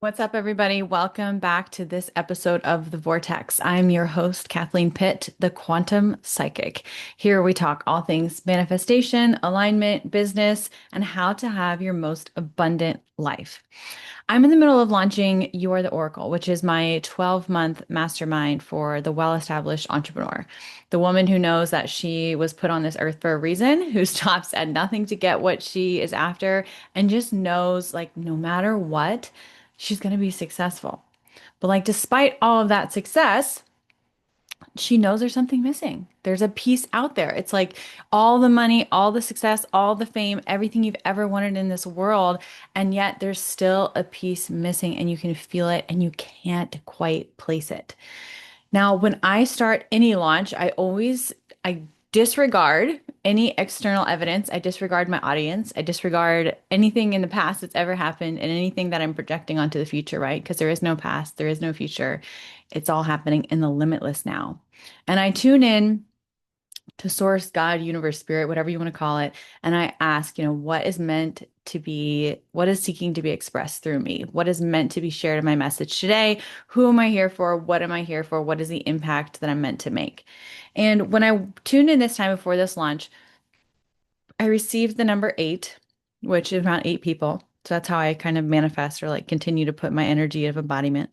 What's up, everybody? Welcome back to this episode of The Vortex. I'm your host, Kathleen Pitt, the quantum psychic. Here we talk all things manifestation, alignment, business, and how to have your most abundant life. I'm in the middle of launching You Are the Oracle, which is my 12-month mastermind for the well-established entrepreneur, the woman who knows that she was put on this earth for a reason, who stops at nothing to get what she is after, and just knows, like, no matter what, she's going to be successful. But, like, despite all of that success, she knows there's something missing. There's a piece out there. It's like all the money, all the success, all the fame, everything you've ever wanted in this world. And yet there's still a piece missing and you can feel it and you can't quite place it. Now, when I start any launch, I disregard any external evidence. I disregard my audience. I disregard anything in the past that's ever happened and anything that I'm projecting onto the future, right? Because there is no past, there is no future. It's all happening in the limitless now. And I tune in to source, God, universe, spirit, whatever you want to call it. And I ask, what is meant to be, what is seeking to be expressed through me? What is meant to be shared in my message today? Who am I here for? What am I here for? What is the impact that I'm meant to make? And when I tuned in this time before this launch, I received the number eight, which is around eight people. So that's how I kind of manifest or like continue to put my energy of embodiment.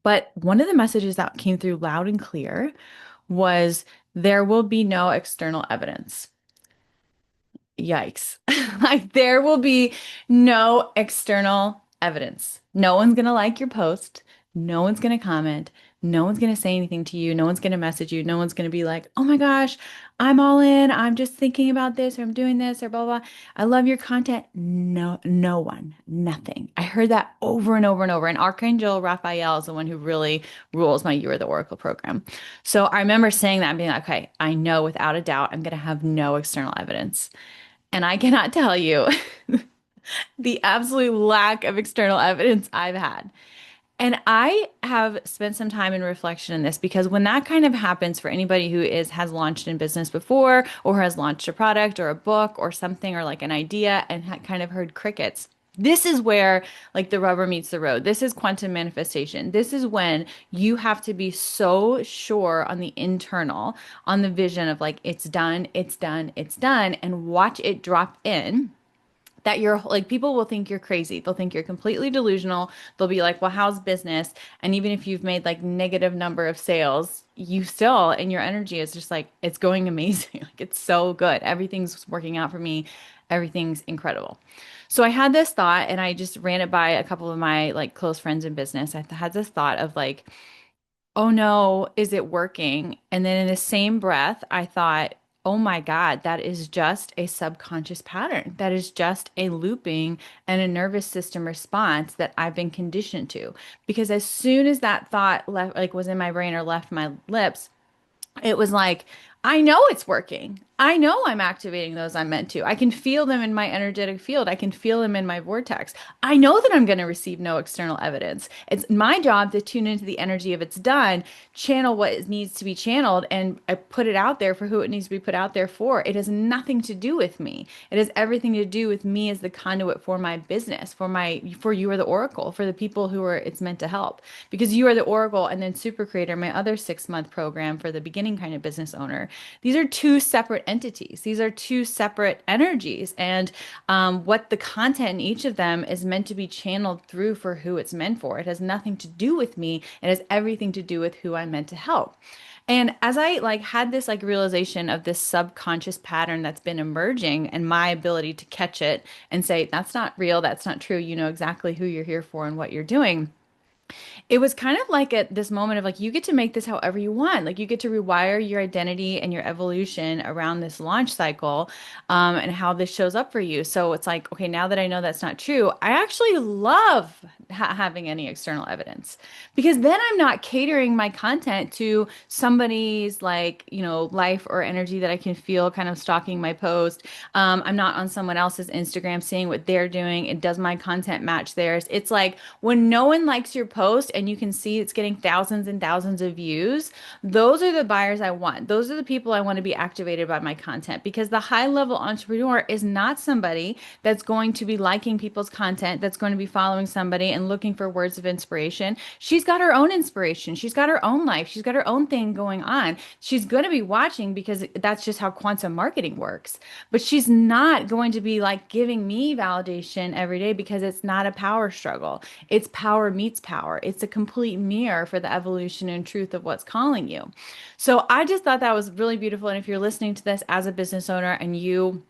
But one of the messages that came through loud and clear was there will be no external evidence. Yikes. Like there will be no external evidence. No one's going to like your post. No one's going to comment. No one's going to say anything to you. No one's going to message you. No one's going to be like, oh my gosh, I'm all in. I'm just thinking about this or I'm doing this or blah, blah. I love your content. No, no one, nothing. I heard that over and over and over. And Archangel Raphael is the one who really rules my You Are the Oracle program. So I remember saying that and being like, okay, I know without a doubt I'm going to have no external evidence. And I cannot tell you the absolute lack of external evidence I've had. And I have spent some time in reflection in this because when that kind of happens for anybody who has launched in business before or has launched a product or a book or something or like an idea and kind of heard crickets. This is where like the rubber meets the road. This is quantum manifestation. This is when you have to be so sure on the internal, on the vision of like it's done, it's done, it's done, and watch it drop in that you're like people will think you're crazy. They'll think you're completely delusional. They'll be like, "Well, how's business?" And even if you've made like negative number of sales, you still and your energy is just like it's going amazing. Like it's so good. Everything's working out for me. Everything's incredible. So I had this thought and I just ran it by a couple of my like close friends in business. Had this thought of like, "Oh no, is it working?" And then in the same breath, I thought, oh my God, that is just a subconscious pattern. That is just a looping and a nervous system response that I've been conditioned to. Because as soon as that thought left, like was in my brain or left my lips, it was like, I know it's working. I know I'm activating those I'm meant to. I can feel them in my energetic field. I can feel them in my vortex. I know that I'm going to receive no external evidence. It's my job to tune into the energy of it's done, channel what it needs to be channeled, and I put it out there for who it needs to be put out there for. It has nothing to do with me. It has everything to do with me as the conduit for my business, for You Are the Oracle, for the people who are it's meant to help. Because You Are the Oracle and then Super Creator, my other 6-month program for the beginning kind of business owner, these are two separate entities. These are two separate energies. And what the content in each of them is meant to be channeled through for who it's meant for. It has nothing to do with me. It has everything to do with who I'm meant to help. And as I like had this like realization of this subconscious pattern that's been emerging and my ability to catch it and say, that's not real, that's not true, you know exactly who you're here for and what you're doing. It was kind of like at this moment of like, you get to make this however you want. Like, you get to rewire your identity and your evolution around this launch cycle, and how this shows up for you. So it's like, okay, now that I know that's not true, I actually love having any external evidence because then I'm not catering my content to somebody's like, life or energy that I can feel kind of stalking my post. I'm not on someone else's Instagram seeing what they're doing. It does my content match theirs? It's like when no one likes your post and you can see it's getting thousands and thousands of views, those are the buyers I want. Those are the people I want to be activated by my content because the high level entrepreneur is not somebody that's going to be liking people's content, that's going to be following somebody and and looking for words of inspiration, she's got her own inspiration. She's got her own life. She's got her own thing going on. She's going to be watching because that's just how quantum marketing works. But she's not going to be like giving me validation every day because it's not a power struggle. It's power meets power. It's a complete mirror for the evolution and truth of what's calling you. So I just thought that was really beautiful. And if you're listening to this as a business owner and you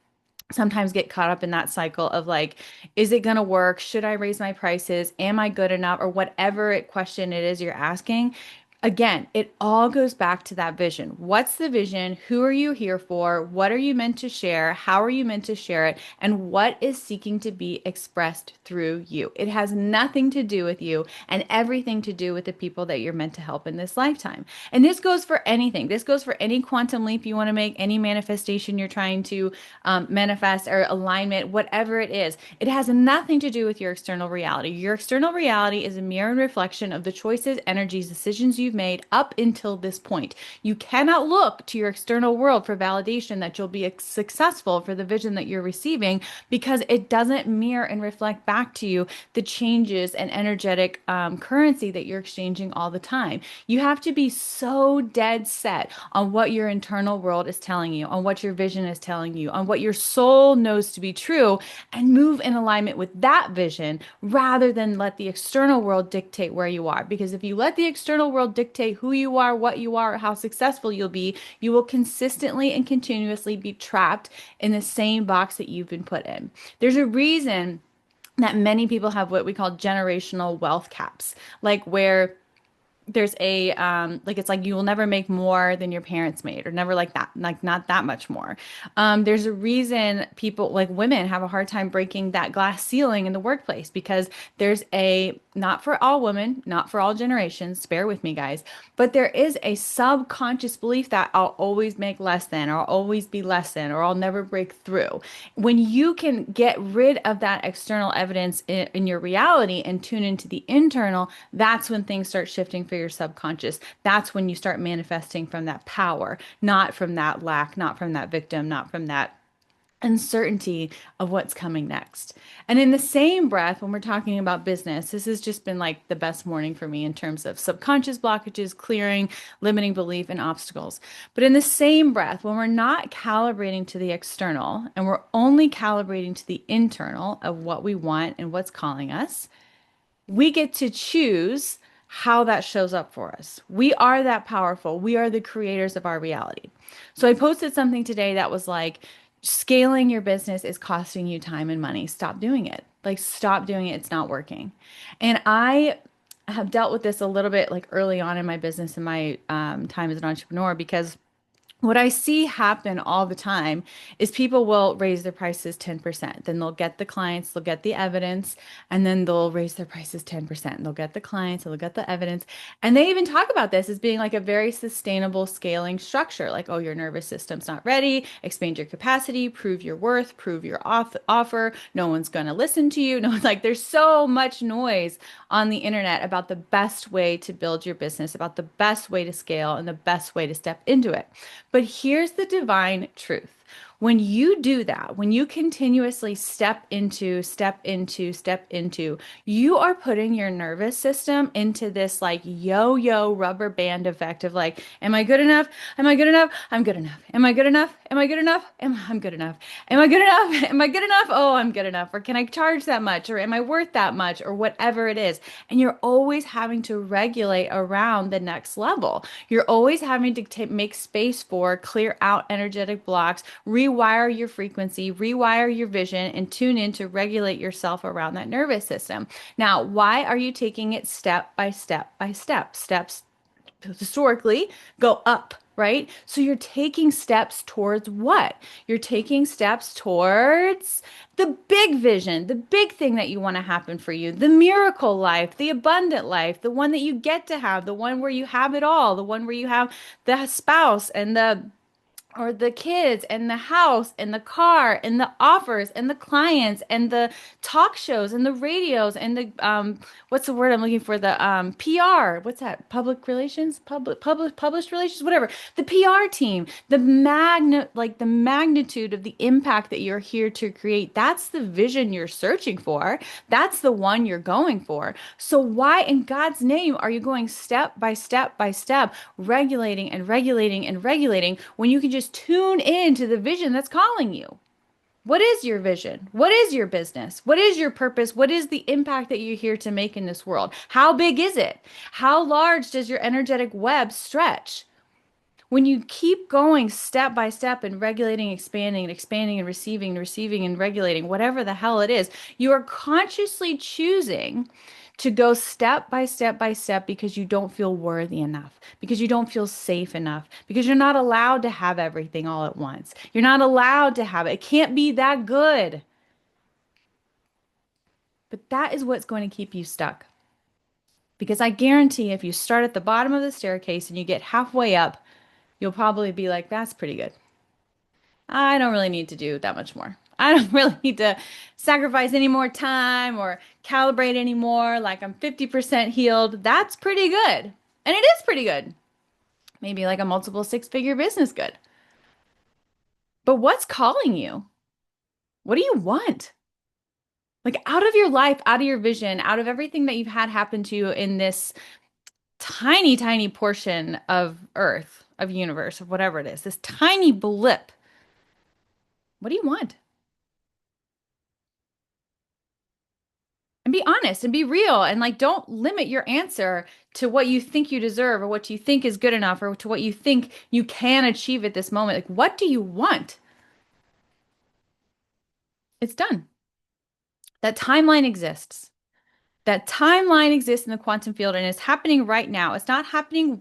sometimes get caught up in that cycle of like, is it going to work? Should I raise my prices? Am I good enough? Or whatever question it is you're asking. Again, it all goes back to that vision. What's the vision? Who are you here for? What are you meant to share? How are you meant to share it? And what is seeking to be expressed through you? It has nothing to do with you and everything to do with the people that you're meant to help in this lifetime. And this goes for anything. This goes for any quantum leap you want to make, any manifestation you're trying to manifest or alignment, whatever it is. It has nothing to do with your external reality. Your external reality is a mirror and reflection of the choices, energies, decisions you've made up until this point. You cannot look to your external world for validation that you'll be successful for the vision that you're receiving because it doesn't mirror and reflect back to you the changes and energetic currency that you're exchanging all the time. You have to be so dead set on what your internal world is telling you, on what your vision is telling you, on what your soul knows to be true, and move in alignment with that vision rather than let the external world dictate where you are. Because if you let the external world dictate who you are, what you are, how successful you'll be, you will consistently and continuously be trapped in the same box that you've been put in. There's a reason that many people have what we call generational wealth caps, like where there's a like it's like you will never make more than your parents made or never like that, like not that much more. There's a reason people like women have a hard time breaking that glass ceiling in the workplace because there's a, not for all women, not for all generations, bear with me guys, but there is a subconscious belief that I'll always make less than, or I'll always be less than, or I'll never break through. When you can get rid of that external evidence in your reality and tune into the internal, that's when things start shifting for your subconscious. That's when you start manifesting from that power, not from that lack, not from that victim, not from that uncertainty of what's coming next. And in the same breath, when we're talking about business, this has just been like the best morning for me in terms of subconscious blockages, clearing, limiting belief, and obstacles. But in the same breath, when we're not calibrating to the external and we're only calibrating to the internal of what we want and what's calling us, we get to choose how that shows up for us. We are that powerful. We are the creators of our reality. So I posted something today that was like, scaling your business is costing you time and money. Stop doing it. Like, stop doing it. It's not working. And I have dealt with this a little bit like early on in my business and my time as an entrepreneur because what I see happen all the time is people will raise their prices 10%. Then they'll get the clients, they'll get the evidence, and then they'll raise their prices 10%. They'll get the clients, they'll get the evidence. And they even talk about this as being like a very sustainable scaling structure. Like, oh, your nervous system's not ready, expand your capacity, prove your worth, prove your offer. No one's going to listen to you. No one's like, there's so much noise on the internet about the best way to build your business, about the best way to scale and the best way to step into it. But here's the divine truth. When you do that, when you continuously step into, you are putting your nervous system into this like yo-yo rubber band effect of like, am I good enough? Am I good enough? I'm good enough. Am I good enough? Am I good enough? I'm good enough. Am I good enough? Am I good enough? Oh, I'm good enough. Or can I charge that much? Or am I worth that much? Or whatever it is. And you're always having to regulate around the next level. You're always having to make space for, clear out energetic blocks, rewire your frequency, rewire your vision, and tune in to regulate yourself around that nervous system. Now, why are you taking it step by step by step? Steps historically go up, right? So you're taking steps towards what? You're taking steps towards the big vision, the big thing that you want to happen for you, the miracle life, the abundant life, the one that you get to have, the one where you have it all, the one where you have the spouse and the or the kids and the house and the car and the offers and the clients and the talk shows and the radios and the what's the word I'm looking for, the PR, what's that, public relations, published relations, whatever, the PR team, the magnitude of the impact that you're here to create, that's the vision you're searching for, that's the one you're going for. So why in God's name are you going step by step by step, regulating and regulating and regulating, when you can just tune into the vision that's calling you? What is your vision? What is your business? What is your purpose? What is the impact that you're here to make in this world? How big is it? How large does your energetic web stretch? When you keep going step by step and regulating, expanding, and expanding, and receiving, and regulating, whatever the hell it is, you are consciously choosing to go step by step by step because you don't feel worthy enough, because you don't feel safe enough, because you're not allowed to have everything all at once. You're not allowed to have it. It can't be that good. But that is what's going to keep you stuck. Because I guarantee if you start at the bottom of the staircase and you get halfway up, you'll probably be like, that's pretty good. I don't really need to do that much more. I don't really need to sacrifice any more time or calibrate anymore. Like I'm 50% healed. That's pretty good. And it is pretty good. Maybe like a multiple six-figure business good. But what's calling you? What do you want? Like out of your life, out of your vision, out of everything that you've had happen to you in this tiny, tiny portion of Earth, of universe, of whatever it is, this tiny blip. What do you want? And be honest and be real and like don't limit your answer to what you think you deserve or what you think is good enough or to what you think you can achieve at this moment. Like, what do you want? It's done. That timeline exists. That timeline exists in the quantum field and it's happening right now. It's not happening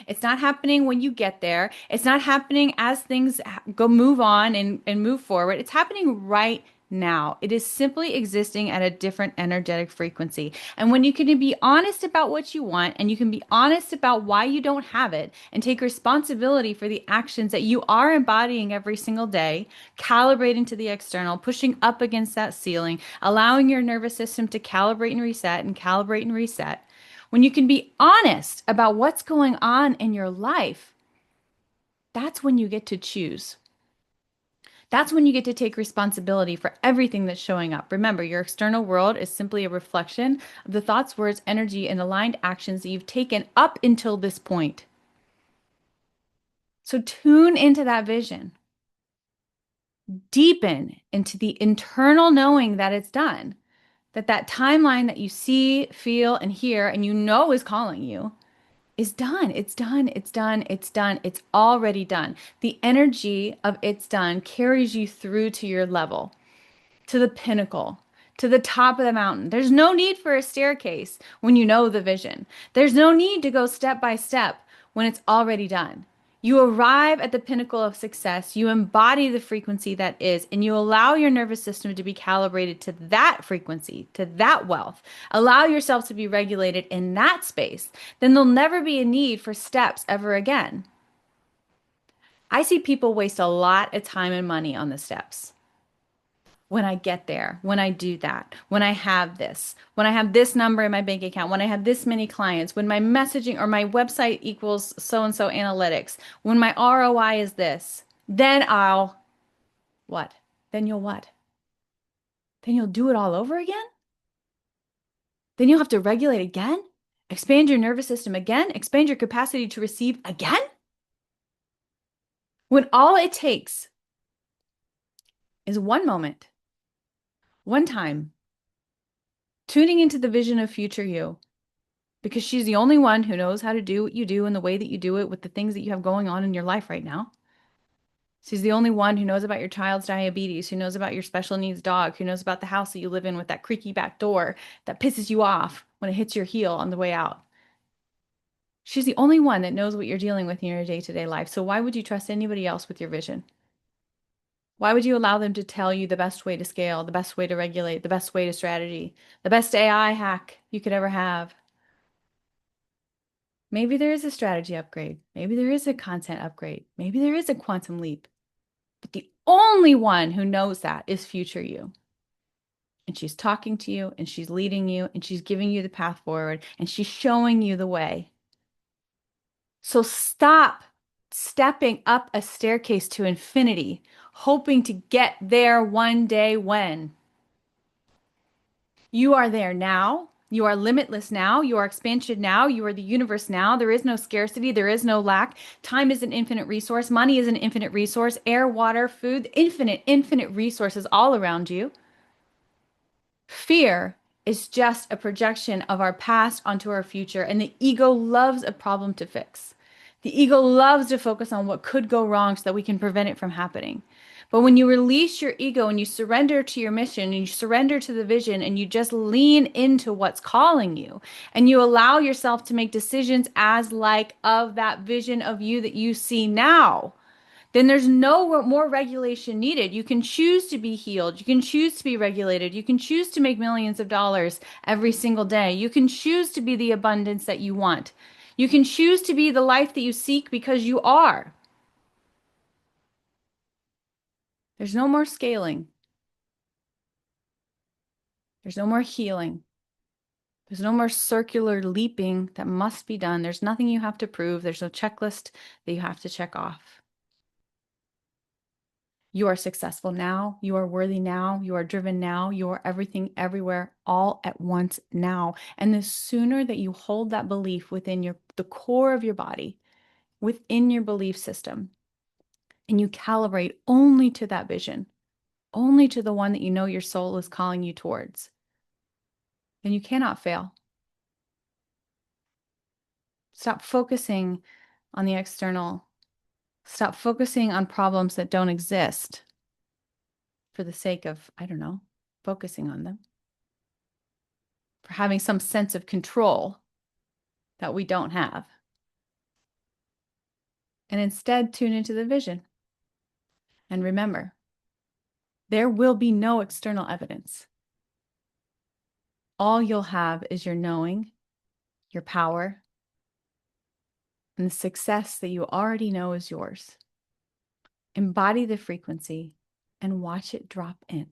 it's not happening when you get there. It's not happening as things go move on and move forward. It's happening right now. It is simply existing at a different energetic frequency. And when you can be honest about what you want and you can be honest about why you don't have it and take responsibility for the actions that you are embodying every single day, calibrating to the external, pushing up against that ceiling, allowing your nervous system to calibrate and reset and calibrate and reset. When you can be honest about what's going on in your life, that's when you get to choose. That's when you get to take responsibility for everything that's showing up. Remember, your external world is simply a reflection of the thoughts, words, energy, and aligned actions that you've taken up until this point. So tune into that vision. Deepen into the internal knowing that it's done. That timeline that you see, feel, and hear, and you know is calling you, is done. It's done. It's done. It's done. It's already done. The energy of it's done carries you through to your level, to the pinnacle, to the top of the mountain. There's no need for a staircase when you know the vision. There's no need to go step by step when it's already done. You arrive at the pinnacle of success. You embody the frequency that is, and you allow your nervous system to be calibrated to that frequency, to that wealth. Allow yourself to be regulated in that space. Then there'll never be a need for steps ever again. I see people waste a lot of time and money on the steps. When I get there, when I do that, when I have this, when I have this number in my bank account, when I have this many clients, when my messaging or my website equals so and so analytics, when my ROI is this, then I'll what? Then you'll what? Then you'll do it all over again? Then you'll have to regulate again? Expand your nervous system again? Expand your capacity to receive again? When all it takes is one moment, one time, tuning into the vision of future you, because she's the only one who knows how to do what you do and the way that you do it with the things that you have going on in your life right now. She's the only one who knows about your child's diabetes, who knows about your special needs dog, who knows about the house that you live in with that creaky back door that pisses you off when it hits your heel on the way out. She's the only one that knows what you're dealing with in your day-to-day life. So why would you trust anybody else with your vision? Why would you allow them to tell you the best way to scale, the best way to regulate, the best way to strategy, the best AI hack you could ever have? Maybe there is a strategy upgrade. Maybe there is a content upgrade. Maybe there is a quantum leap. But the only one who knows that is future you. And she's talking to you and she's leading you and she's giving you the path forward and she's showing you the way. So stop stepping up a staircase to infinity, hoping to get there one day when you are there now. You are limitless now. You are expansion now. You are the universe now. There is no scarcity. There is no lack. Time is an infinite resource. Money is an infinite resource. Air, water, food, infinite resources all around you. Fear is just a projection of our past onto our future, and the ego loves a problem to fix. The ego loves to focus on what could go wrong so that we can prevent it from happening. But when you release your ego and you surrender to your mission and you surrender to the vision and you just lean into what's calling you and you allow yourself to make decisions as like of that vision of you that you see now, then there's no more regulation needed. You can choose to be healed. You can choose to be regulated. You can choose to make millions of dollars every single day. You can choose to be the abundance that you want. You can choose to be the life that you seek because you are. There's no more scaling. There's no more healing. There's no more circular leaping that must be done. There's nothing you have to prove. There's no checklist that you have to check off. You are successful now. You are worthy now. You are driven now. You are everything, everywhere, all at once now. And the sooner that you hold that belief within the core of your body, within your belief system, and you calibrate only to that vision, only to the one that you know your soul is calling you towards, then you cannot fail. Stop focusing on the external. Stop focusing on problems that don't exist for the sake of, I don't know, focusing on them, for having some sense of control that we don't have. And instead, tune into the vision. And remember, there will be no external evidence. All you'll have is your knowing, your power, and the success that you already know is yours. Embody the frequency and watch it drop in.